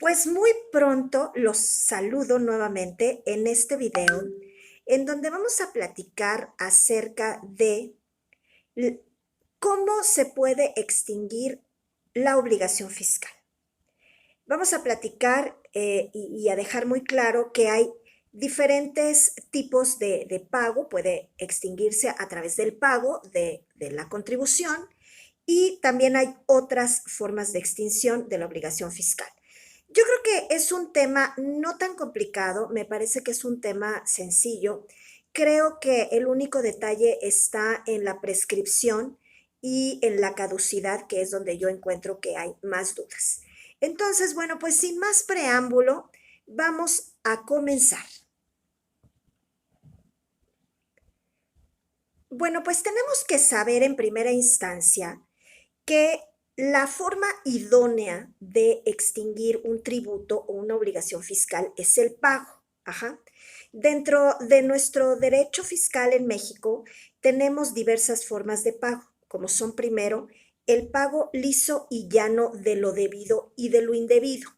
Pues muy pronto los saludo nuevamente en este video, en donde vamos a platicar acerca de l- cómo se puede extinguir la obligación fiscal. Vamos a platicar y a dejar muy claro que hay diferentes tipos de pago. Puede extinguirse a través del pago de la contribución y también hay otras formas de extinción de la obligación fiscal. Yo creo que es un tema no tan complicado, me parece que es un tema sencillo. Creo que el único detalle está en la prescripción y en la caducidad, que es donde yo encuentro que hay más dudas. Entonces, bueno, pues sin más preámbulo, vamos a comenzar. Bueno, pues tenemos que saber en primera instancia que la forma idónea de extinguir un tributo o una obligación fiscal es el pago. Ajá. Dentro de nuestro derecho fiscal en México tenemos diversas formas de pago, como son primero el pago liso y llano de lo debido y de lo indebido.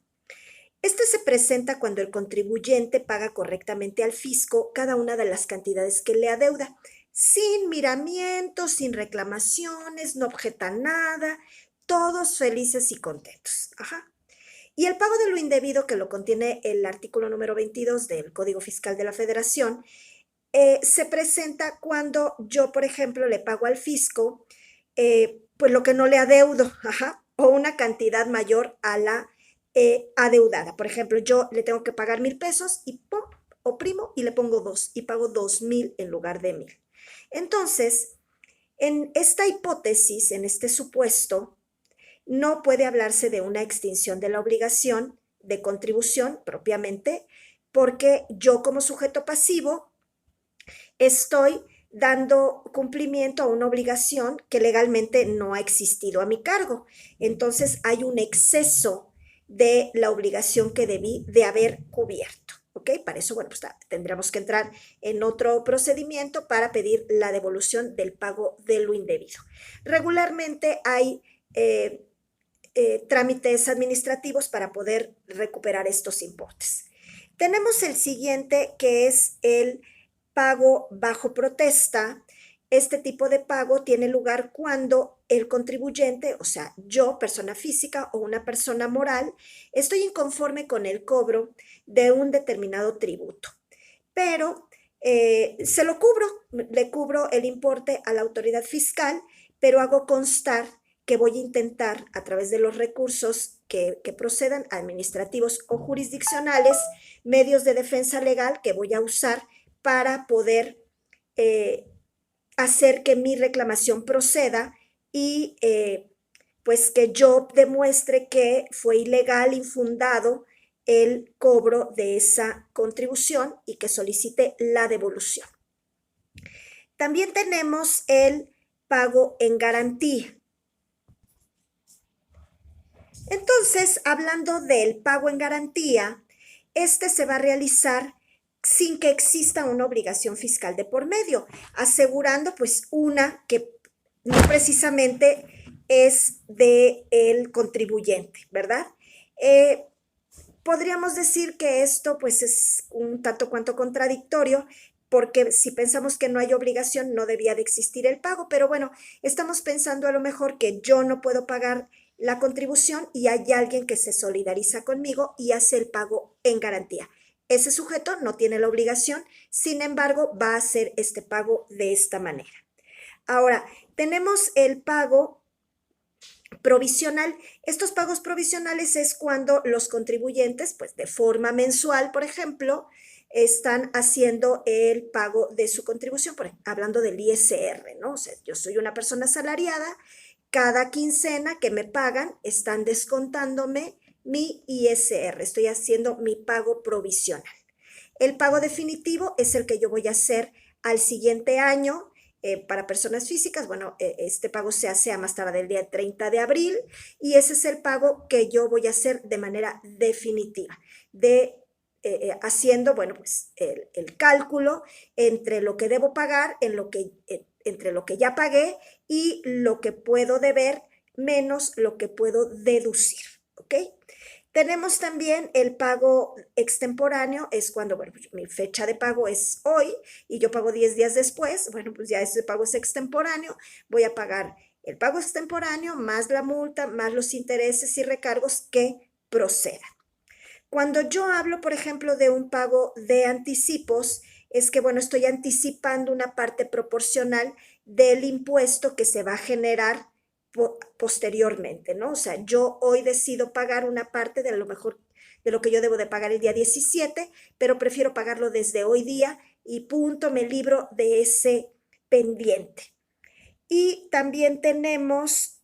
Este se presenta cuando el contribuyente paga correctamente al fisco cada una de las cantidades que le adeuda, sin miramientos, sin reclamaciones, no objeta nada, todos felices y contentos. Ajá. Y el pago de lo indebido, que lo contiene el artículo número 22 del Código Fiscal de la Federación, se presenta cuando yo, por ejemplo, le pago al fisco pues lo que no le adeudo, ajá, o una cantidad mayor a la adeudada. Por ejemplo, yo le tengo que pagar 1,000 pesos y ¡pum! Oprimo y le pongo 2 y pago 2,000 en lugar de 1,000. Entonces, en esta hipótesis, en este supuesto, no puede hablarse de una extinción de la obligación de contribución propiamente, porque yo como sujeto pasivo estoy dando cumplimiento a una obligación que legalmente no ha existido a mi cargo. Entonces hay un exceso de la obligación que debí de haber cubierto. ¿Ok? Para eso, bueno, pues tendríamos que entrar en otro procedimiento para pedir la devolución del pago de lo indebido. Regularmente hay trámites administrativos para poder recuperar estos importes. Tenemos el siguiente, que es el pago bajo protesta. Este tipo de pago tiene lugar cuando el contribuyente, o sea, yo, persona física o una persona moral, estoy inconforme con el cobro de un determinado tributo, pero se lo cubro, le cubro el importe a la autoridad fiscal, pero hago constar que voy a intentar, a través de los recursos que procedan, administrativos o jurisdiccionales, medios de defensa legal que voy a usar para poder eh, hacer que mi reclamación proceda y pues que yo demuestre que fue ilegal, infundado el cobro de esa contribución y que solicite la devolución. También tenemos el pago en garantía. Entonces, hablando del pago en garantía, este se va a realizar sin que exista una obligación fiscal de por medio, asegurando pues una que no precisamente es del contribuyente, ¿verdad? Eh, Podríamos decir que esto pues es un tanto cuanto contradictorio, porque si pensamos que no hay obligación, no debía de existir el pago, pero bueno, estamos pensando a lo mejor que yo no puedo pagar la contribución y hay alguien que se solidariza conmigo y hace el pago en garantía. Ese sujeto no tiene la obligación, sin embargo, va a hacer este pago de esta manera. Ahora, tenemos el pago provisional. Estos pagos provisionales es cuando los contribuyentes, pues de forma mensual, por ejemplo, están haciendo el pago de su contribución, hablando del ISR, ¿no? O sea, yo soy una persona asalariada, cada quincena que me pagan están descontándome mi ISR, estoy haciendo mi pago provisional. El pago definitivo es el que yo voy a hacer al siguiente año. Para personas físicas, bueno, este pago se hace a más tardar del día 30 de abril y ese es el pago que yo voy a hacer de manera definitiva, haciendo, bueno, pues el cálculo entre lo que debo pagar, entre lo que ya pagué y lo que puedo deber menos lo que puedo deducir, ¿ok? Tenemos también el pago extemporáneo, es cuando, bueno, pues mi fecha de pago es hoy y yo pago 10 días después, bueno, pues ya ese pago es extemporáneo, voy a pagar el pago extemporáneo más la multa, más los intereses y recargos que procedan. Cuando yo hablo, por ejemplo, de un pago de anticipos, es que, bueno, estoy anticipando una parte proporcional del impuesto que se va a generar posteriormente, ¿no? O sea, yo hoy decido pagar una parte de a lo mejor de lo que yo debo de pagar el día 17, pero prefiero pagarlo desde hoy día y punto, me libro de ese pendiente. Y también tenemos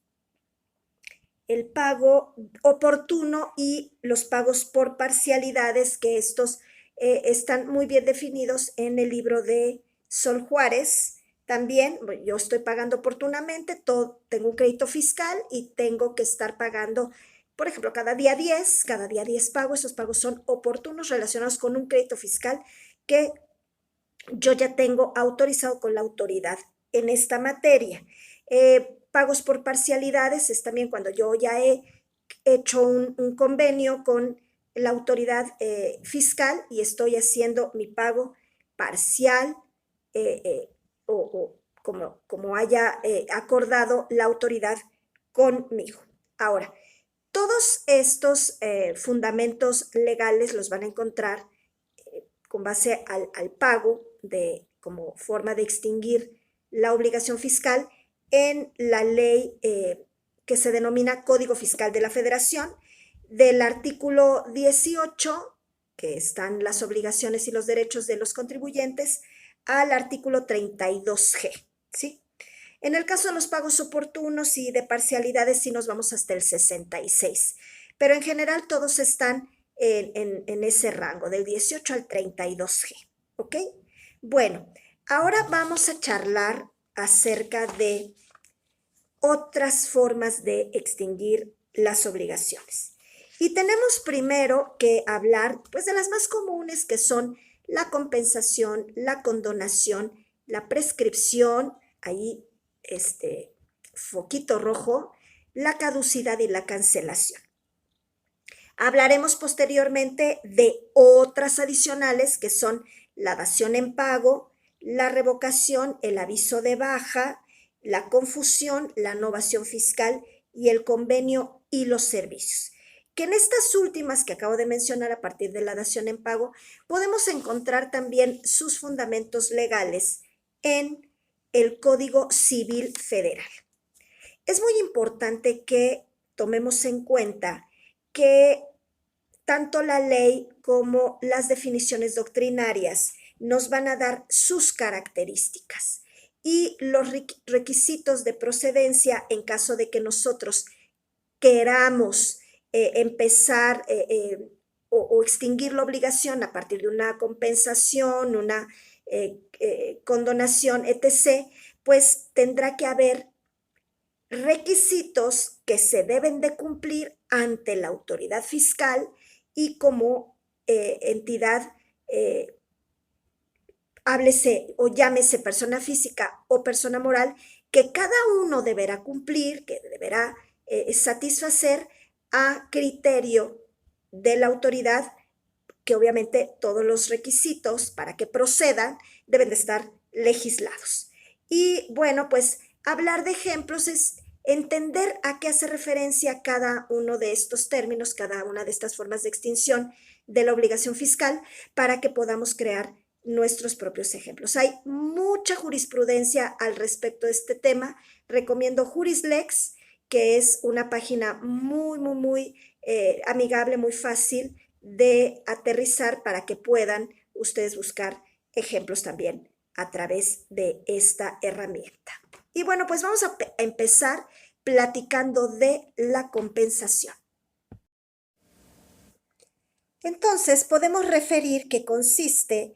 el pago oportuno y los pagos por parcialidades, que estos están muy bien definidos en el libro de Sol Juárez. También yo estoy pagando oportunamente, tengo un crédito fiscal y tengo que estar pagando, por ejemplo, cada día 10 pago, esos pagos son oportunos relacionados con un crédito fiscal que yo ya tengo autorizado con la autoridad en esta materia. Pagos por parcialidades es también cuando yo ya he hecho un convenio con la autoridad fiscal y estoy haciendo mi pago parcial eh, eh, o como haya acordado la autoridad conmigo. Ahora, todos estos fundamentos legales los van a encontrar con base al pago como forma de extinguir la obligación fiscal en la ley que se denomina Código Fiscal de la Federación, del artículo 18, que están las obligaciones y los derechos de los contribuyentes, al artículo 32G, ¿sí? En el caso de los pagos oportunos y de parcialidades, sí nos vamos hasta el 66, pero en general todos están en ese rango, del 18 al 32G, ¿ok? Bueno, ahora vamos a charlar acerca de otras formas de extinguir las obligaciones. Y tenemos primero que hablar, pues, de las más comunes, que son la compensación, la condonación, la prescripción, ahí foquito rojo, la caducidad y la cancelación. Hablaremos posteriormente de otras adicionales que son la dación en pago, la revocación, el aviso de baja, la confusión, la novación fiscal y el convenio y los servicios. Que en estas últimas que acabo de mencionar a partir de la dación en pago, podemos encontrar también sus fundamentos legales en el Código Civil Federal. Es muy importante que tomemos en cuenta que tanto la ley como las definiciones doctrinarias nos van a dar sus características y los requisitos de procedencia en caso de que nosotros queramos empezar o extinguir la obligación a partir de una compensación, una condonación, etc., pues tendrá que haber requisitos que se deben de cumplir ante la autoridad fiscal y como entidad, háblese o llámese persona física o persona moral, que cada uno deberá cumplir, que deberá satisfacer a criterio de la autoridad, que obviamente todos los requisitos para que procedan deben de estar legislados. Y bueno, pues hablar de ejemplos es entender a qué hace referencia cada uno de estos términos, cada una de estas formas de extinción de la obligación fiscal, para que podamos crear nuestros propios ejemplos. Hay mucha jurisprudencia al respecto de este tema. Recomiendo JurisLex, que es una página muy amigable, muy fácil de aterrizar para que puedan ustedes buscar ejemplos también a través de esta herramienta. Y bueno, pues vamos a empezar platicando de la compensación. Entonces, podemos referir que consiste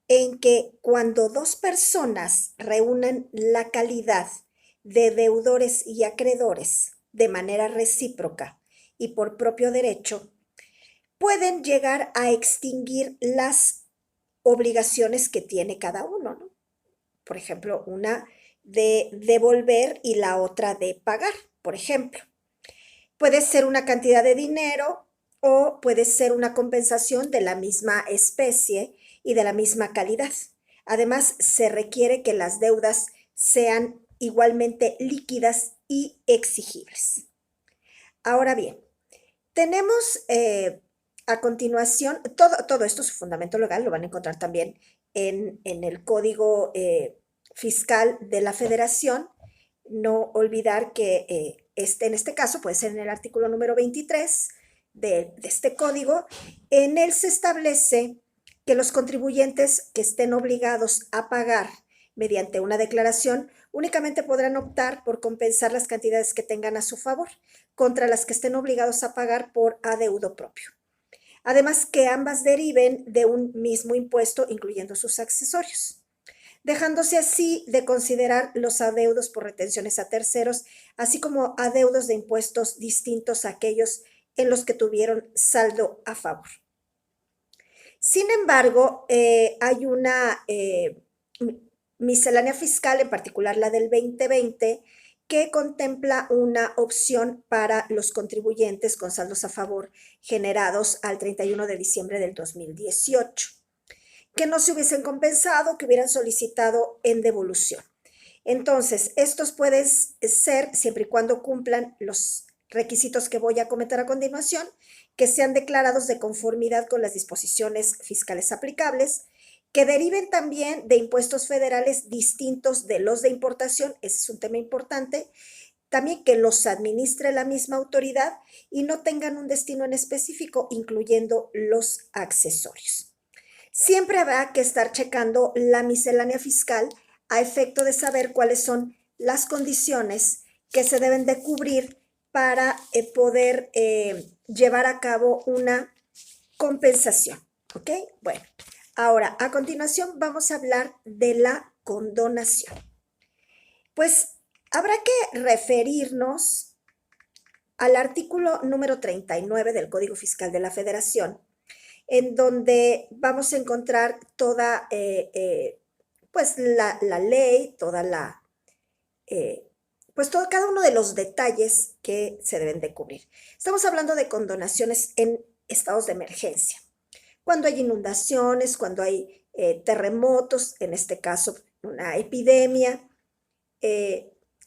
en que cuando dos personas reúnan la calidad de deudores y acreedores de manera recíproca y por propio derecho, pueden llegar a extinguir las obligaciones que tiene cada uno, ¿no? Por ejemplo, una de devolver y la otra de pagar, por ejemplo. Puede ser una cantidad de dinero o puede ser una compensación de la misma especie y de la misma calidad. Además, se requiere que las deudas sean igualmente líquidas y exigibles. Ahora bien, tenemos a continuación, todo esto, su fundamento legal, lo van a encontrar también en el Código Fiscal de la Federación. No olvidar que en este caso puede ser en el artículo número 23 de este código. En él se establece que los contribuyentes que estén obligados a pagar mediante una declaración únicamente podrán optar por compensar las cantidades que tengan a su favor contra las que estén obligados a pagar por adeudo propio. Además, que ambas deriven de un mismo impuesto, incluyendo sus accesorios, dejándose así de considerar los adeudos por retenciones a terceros, así como adeudos de impuestos distintos a aquellos en los que tuvieron saldo a favor. Sin embargo, hay una miscelánea fiscal, en particular la del 2020, que contempla una opción para los contribuyentes con saldos a favor generados al 31 de diciembre del 2018, que no se hubiesen compensado, que hubieran solicitado en devolución. Entonces, estos pueden ser siempre y cuando cumplan los requisitos que voy a comentar a continuación, que sean declarados de conformidad con las disposiciones fiscales aplicables, que deriven también de impuestos federales distintos de los de importación, ese es un tema importante, también que los administre la misma autoridad y no tengan un destino en específico, incluyendo los accesorios. Siempre habrá que estar checando la miscelánea fiscal a efecto de saber cuáles son las condiciones que se deben de cubrir para poder llevar a cabo una compensación. ¿Ok? Bueno, ahora a continuación vamos a hablar de la condonación. Pues habrá que referirnos al artículo número 39 del Código Fiscal de la Federación, en donde vamos a encontrar toda pues la ley, toda la pues cada uno de los detalles que se deben de cubrir. Estamos hablando de condonaciones en estados de emergencia, cuando hay inundaciones, cuando hay terremotos, en este caso una epidemia,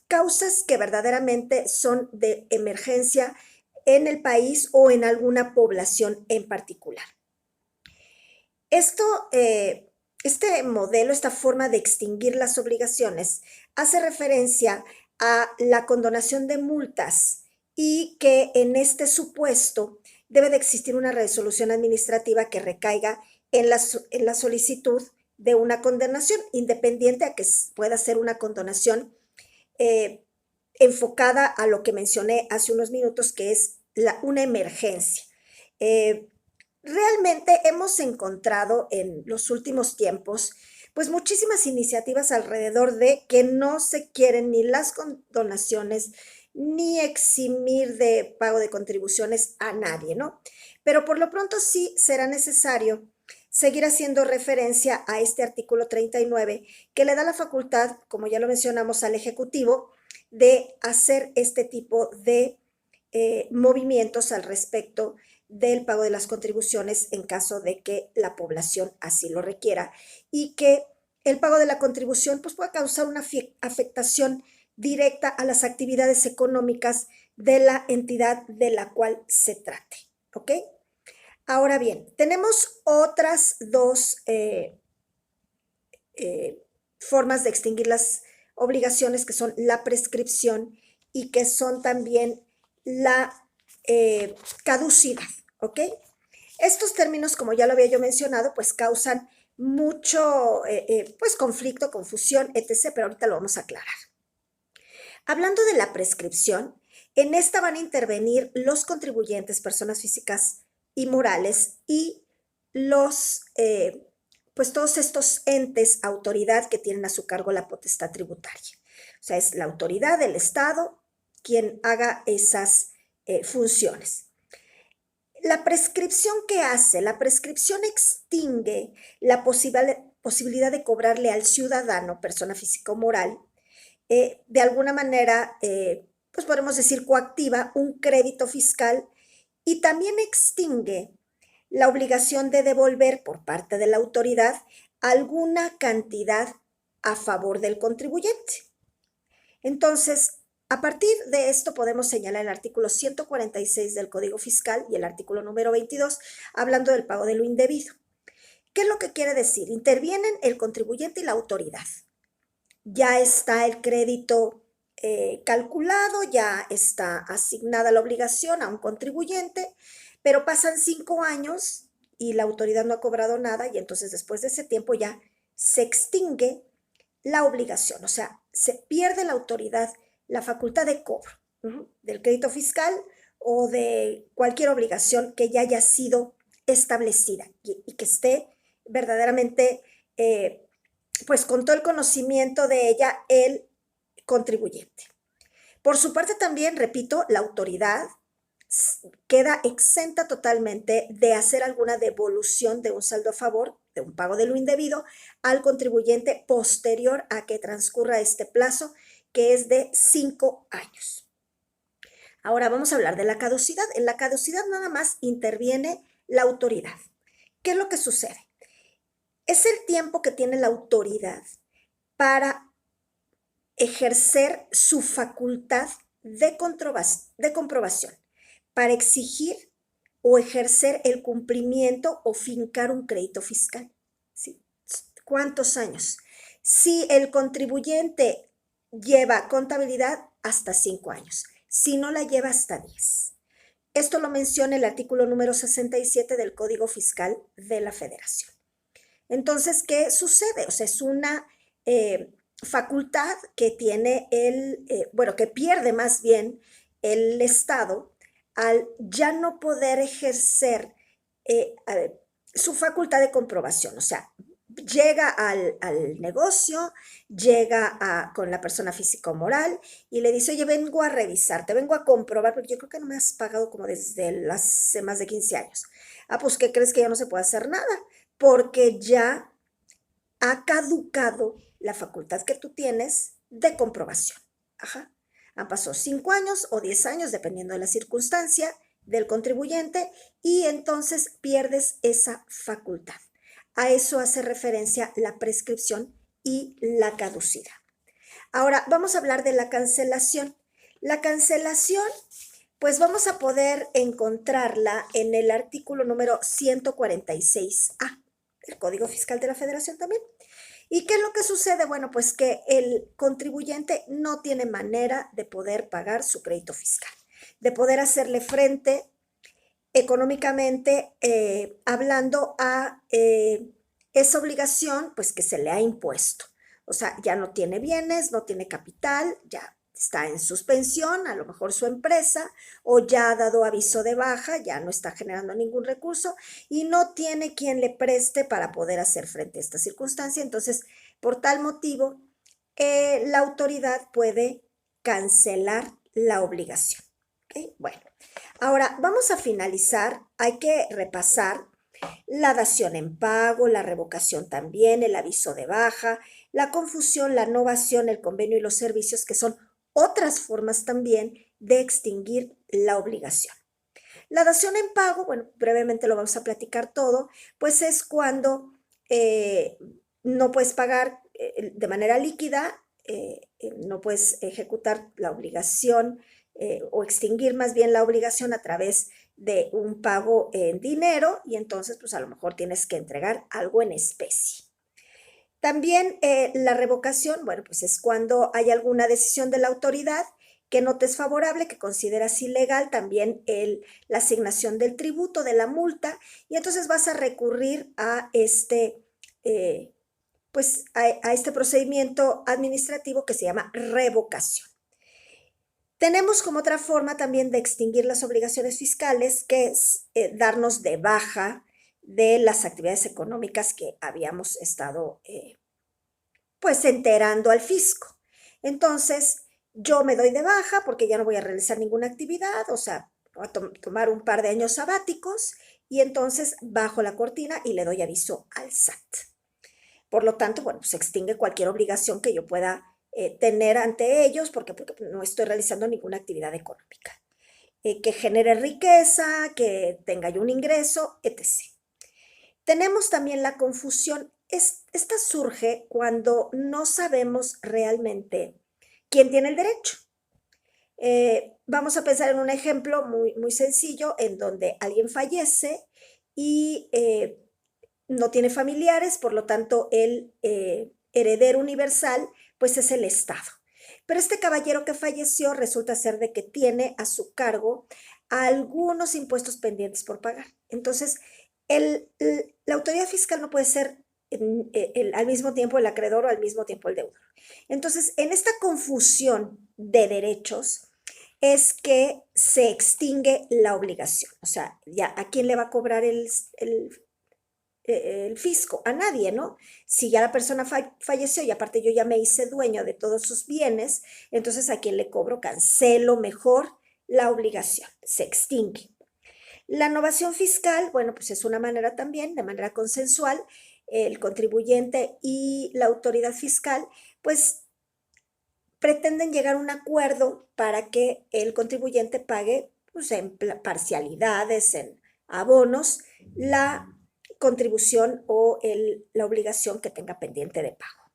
causas que verdaderamente son de emergencia en el país o en alguna población en particular. Este modelo, esta forma de extinguir las obligaciones, hace referencia a la condonación de multas y que en este supuesto debe de existir una resolución administrativa que recaiga en la solicitud de una condonación, independiente a que pueda ser una condonación enfocada a lo que mencioné hace unos minutos, que es una emergencia. Realmente hemos encontrado en los últimos tiempos pues muchísimas iniciativas alrededor de que no se quieren ni las condonaciones ni eximir de pago de contribuciones a nadie, ¿no? Pero por lo pronto sí será necesario seguir haciendo referencia a este artículo 39 que le da la facultad, como ya lo mencionamos, al Ejecutivo de hacer este tipo de movimientos al respecto del pago de las contribuciones en caso de que la población así lo requiera y que el pago de la contribución pues, pueda causar una afectación directa a las actividades económicas de la entidad de la cual se trate. ¿Ok? Ahora bien, tenemos otras dos formas de extinguir las obligaciones, que son la prescripción y que son también la caducidad. ¿Ok? Estos términos, como ya lo había yo mencionado, pues causan mucho pues conflicto, confusión, etc., pero ahorita lo vamos a aclarar. Hablando de la prescripción, en esta van a intervenir los contribuyentes, personas físicas y morales, y los, pues todos estos entes, autoridad que tienen a su cargo la potestad tributaria. O sea, es la autoridad del Estado quien haga esas funciones. La prescripción que hace, la prescripción extingue la posibilidad de cobrarle al ciudadano, persona física o moral, de alguna manera, pues podemos decir coactiva, un crédito fiscal y también extingue la obligación de devolver por parte de la autoridad alguna cantidad a favor del contribuyente. Entonces, a partir de esto podemos señalar el artículo 146 del Código Fiscal y el artículo número 22, hablando del pago de lo indebido. ¿Qué es lo que quiere decir? Intervienen el contribuyente y la autoridad. Ya está el crédito calculado, ya está asignada la obligación a un contribuyente, pero pasan 5 años y la autoridad no ha cobrado nada y entonces después de ese tiempo ya se extingue la obligación, o sea, se pierde la autoridad, la facultad de cobro del crédito fiscal o de cualquier obligación que ya haya sido establecida y que esté verdaderamente pues con todo el conocimiento de ella el contribuyente. Por su parte también, repito, la autoridad queda exenta totalmente de hacer alguna devolución de un saldo a favor, de un pago de lo indebido, al contribuyente posterior a que transcurra este plazo, que es de 5 años. Ahora vamos a hablar de la caducidad. En la caducidad nada más interviene la autoridad. ¿Qué es lo que sucede? Es el tiempo que tiene la autoridad para ejercer su facultad de comprobación, para exigir o ejercer el cumplimiento o fincar un crédito fiscal. ¿Sí? ¿Cuántos años? Si el contribuyente lleva contabilidad, hasta 5 años. Si no la lleva, hasta 10. Esto lo menciona el artículo número 67 del Código Fiscal de la Federación. Entonces, ¿qué sucede? O sea, es una facultad que tiene que pierde más bien el Estado al ya no poder ejercer su facultad de comprobación. O sea, llega al negocio, llega con la persona física o moral y le dice, oye, vengo a revisarte, vengo a comprobar, porque yo creo que no me has pagado como desde hace más de 15 años. Ah, pues, ¿qué crees? Que ya no se puede hacer nada, porque ya ha caducado la facultad que tú tienes de comprobación. Ajá. Han pasado 5 años o 10 años, dependiendo de la circunstancia del contribuyente, y entonces pierdes esa facultad. A eso hace referencia la prescripción y la caducidad. Ahora, vamos a hablar de la cancelación. La cancelación, pues vamos a poder encontrarla en el artículo número 146A del Código Fiscal de la Federación también. ¿Y qué es lo que sucede? Bueno, pues que el contribuyente no tiene manera de poder pagar su crédito fiscal, de poder hacerle frente económicamente hablando a esa obligación pues que se le ha impuesto. O sea, ya no tiene bienes, no tiene capital, ya está en suspensión, a lo mejor su empresa, o ya ha dado aviso de baja, ya no está generando ningún recurso y no tiene quien le preste para poder hacer frente a esta circunstancia. Entonces, por tal motivo, la autoridad puede cancelar la obligación. ¿Okay? Bueno, ahora vamos a finalizar. Hay que repasar la dación en pago, la revocación también, el aviso de baja, la confusión, la novación, el convenio y los servicios, que son otras formas también de extinguir la obligación. La dación en pago, bueno, brevemente lo vamos a platicar todo, pues es cuando no puedes pagar de manera líquida, no puedes ejecutar la obligación o extinguir más bien la obligación a través de un pago en dinero y entonces pues a lo mejor tienes que entregar algo en especie. También la revocación, bueno, pues es cuando hay alguna decisión de la autoridad que no te es favorable, que consideras ilegal, también la asignación del tributo, de la multa, y entonces vas a recurrir a este procedimiento administrativo que se llama revocación. Tenemos como otra forma también de extinguir las obligaciones fiscales, que es darnos de baja de las actividades económicas que habíamos estado pues enterando al fisco. Entonces, yo me doy de baja porque ya no voy a realizar ninguna actividad, o sea, voy a tomar un par de años sabáticos y entonces bajo la cortina y le doy aviso al SAT. Por lo tanto, bueno, se extingue cualquier obligación que yo pueda tener ante ellos porque no estoy realizando ninguna actividad económica. que genere riqueza, que tenga yo un ingreso, etc. Tenemos también la confusión. Esta surge cuando no sabemos realmente quién tiene el derecho. Vamos a pensar en un ejemplo muy sencillo en donde alguien fallece y no tiene familiares, por lo tanto el heredero universal pues es el Estado. Pero este caballero que falleció resulta ser de que tiene a su cargo algunos impuestos pendientes por pagar. Entonces, la autoridad fiscal no puede ser al mismo tiempo el acreedor o al mismo tiempo el deudor. Entonces, en esta confusión de derechos es que se extingue la obligación. O sea, ya a quién le va a cobrar el fisco, a nadie, ¿no? Si ya la persona falleció y aparte yo ya me hice dueño de todos sus bienes, entonces a quién le cobro, cancelo mejor la obligación, se extingue. La innovación fiscal, bueno, pues es una manera también, de manera consensual, el contribuyente y la autoridad fiscal, pues pretenden llegar a un acuerdo para que el contribuyente pague pues, en parcialidades, en abonos, la contribución o la obligación que tenga pendiente de pago.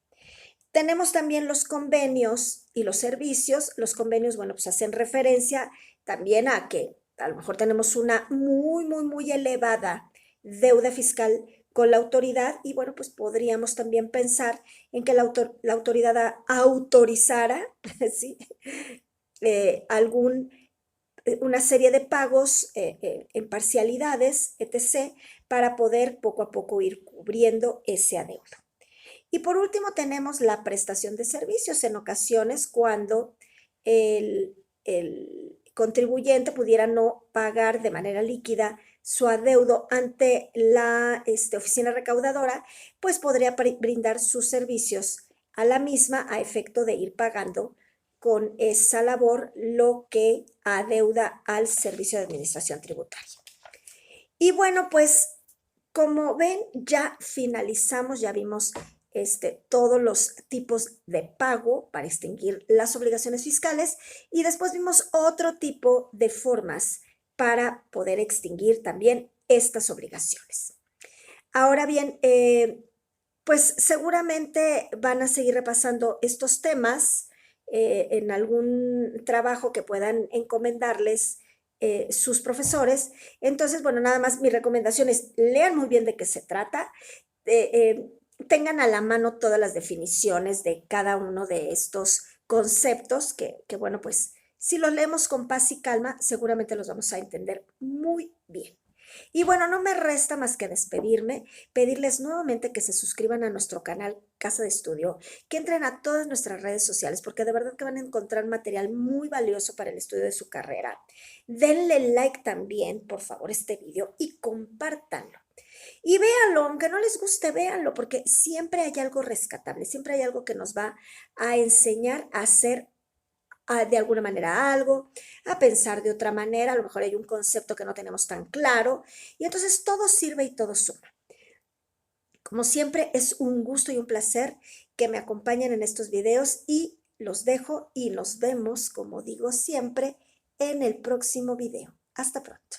Tenemos también los convenios y los servicios. Los convenios, bueno, pues hacen referencia también a que a lo mejor tenemos una muy elevada deuda fiscal con la autoridad y bueno, pues podríamos también pensar en que la autoridad autorizara ¿sí? Una serie de pagos en parcialidades, etc., para poder poco a poco ir cubriendo ese adeudo. Y por último tenemos la prestación de servicios en ocasiones cuando el contribuyente pudiera no pagar de manera líquida su adeudo ante la oficina recaudadora, pues podría brindar sus servicios a la misma a efecto de ir pagando con esa labor lo que adeuda al Servicio de Administración Tributaria. Y bueno, pues como ven, ya finalizamos, ya vimos todos los tipos de pago para extinguir las obligaciones fiscales y después vimos otro tipo de formas para poder extinguir también estas obligaciones. Ahora bien, pues seguramente van a seguir repasando estos temas en algún trabajo que puedan encomendarles sus profesores. Entonces, bueno, nada más mi recomendación es lean muy bien de qué se trata, tengan a la mano todas las definiciones de cada uno de estos conceptos que, bueno, pues si los leemos con paz y calma, seguramente los vamos a entender muy bien. Y bueno, no me resta más que despedirme, pedirles nuevamente que se suscriban a nuestro canal Casa de Estudio, que entren a todas nuestras redes sociales, porque de verdad que van a encontrar material muy valioso para el estudio de su carrera. Denle like también, por favor, a este video y compártanlo. Y véanlo, aunque no les guste, véanlo, porque siempre hay algo rescatable, siempre hay algo que nos va a enseñar a hacer de alguna manera algo, a pensar de otra manera, a lo mejor hay un concepto que no tenemos tan claro, y entonces todo sirve y todo suma. Como siempre, es un gusto y un placer que me acompañen en estos videos y los dejo y nos vemos, como digo siempre, en el próximo video. Hasta pronto.